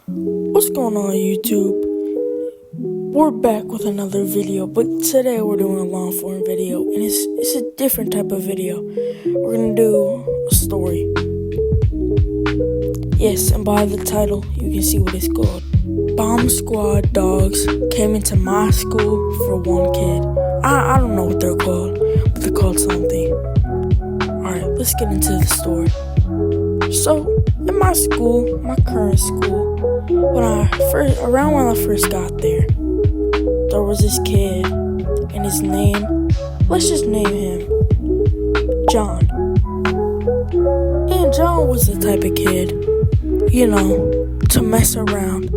What's going on YouTube? We're back with another video, but today we're doing a long form video, and it's a different type of video. We're gonna do a story. Yes, and by the title, you can see what it's called. Bomb Squad dogs came into my school for one kid. I don't know what they're called, but they're called something. Alright, let's get into the story. So, in my school, my current school, when I first got there was this kid, and his name, let's just name him John. And John was the type of kid, to mess around.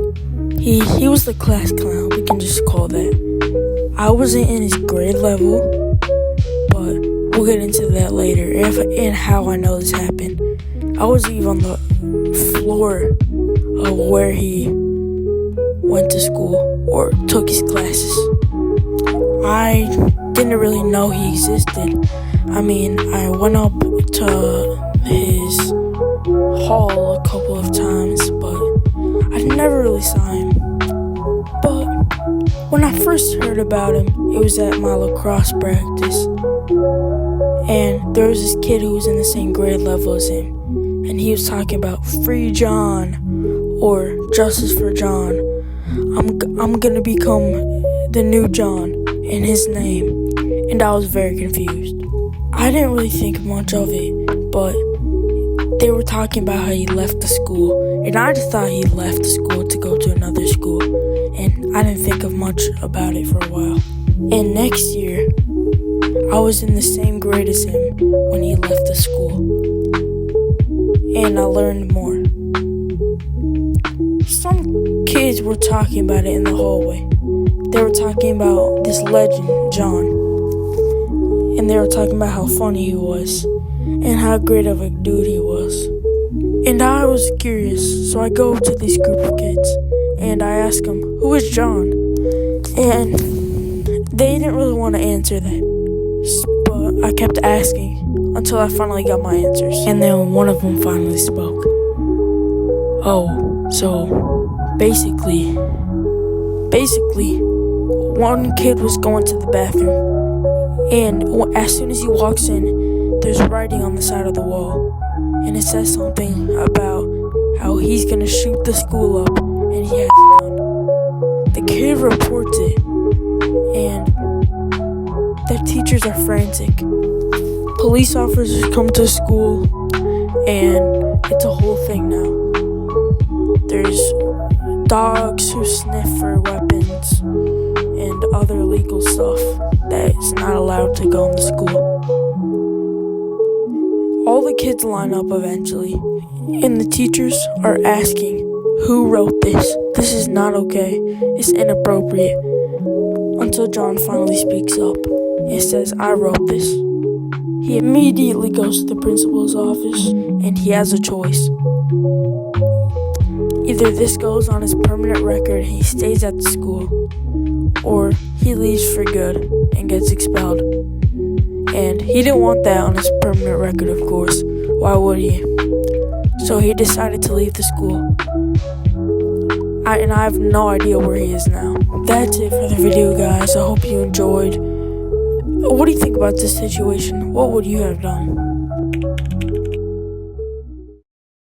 He was the class clown, we can just call that. I wasn't in his grade level, but we'll get into that later, and how I know this happened. I was even on the floor of where he went to school or took his classes. I didn't really know he existed. I went up to his hall a couple of times, but I never really saw him. But when I first heard about him, it was at my lacrosse practice. And there was this kid who was in the same grade level as him. And he was talking about Free John or Justice for John. I'm gonna become the new John in his name. And I was very confused. I didn't really think much of it, but they were talking about how he left the school. And I just thought he left the school to go to another school. And I didn't think of much about it for a while. And next year, I was in the same grade as him when he left the school. And I learned more. Some kids were talking about it in the hallway. They were talking about this legend, John. And they were talking about how funny he was and how great of a dude he was. And I was curious, so I go to this group of kids and I ask them, who is John? And they didn't really want to answer that. But I kept asking until I finally got my answers. And then one of them finally spoke. Oh, so basically, one kid was going to the bathroom. And as soon as he walks in, there's writing on the side of the wall. And it says something about how he's gonna shoot the school up. And he has a gun. The kid reports it. And the teachers are frantic. Police officers come to school, and it's a whole thing now. There's dogs who sniff for weapons and other illegal stuff that is not allowed to go in the school. All the kids line up eventually, and the teachers are asking, who wrote this? This is not okay. It's inappropriate. Until John finally speaks up and says, I wrote this. He immediately goes to the principal's office, and he has a choice. Either this goes on his permanent record and he stays at the school, or he leaves for good and gets expelled. And he didn't want that on his permanent record, of course. Why would he? So he decided to leave the school. I have no idea where he is now. That's it for the video, guys. I hope you enjoyed. What do you think about this situation? What would you have done?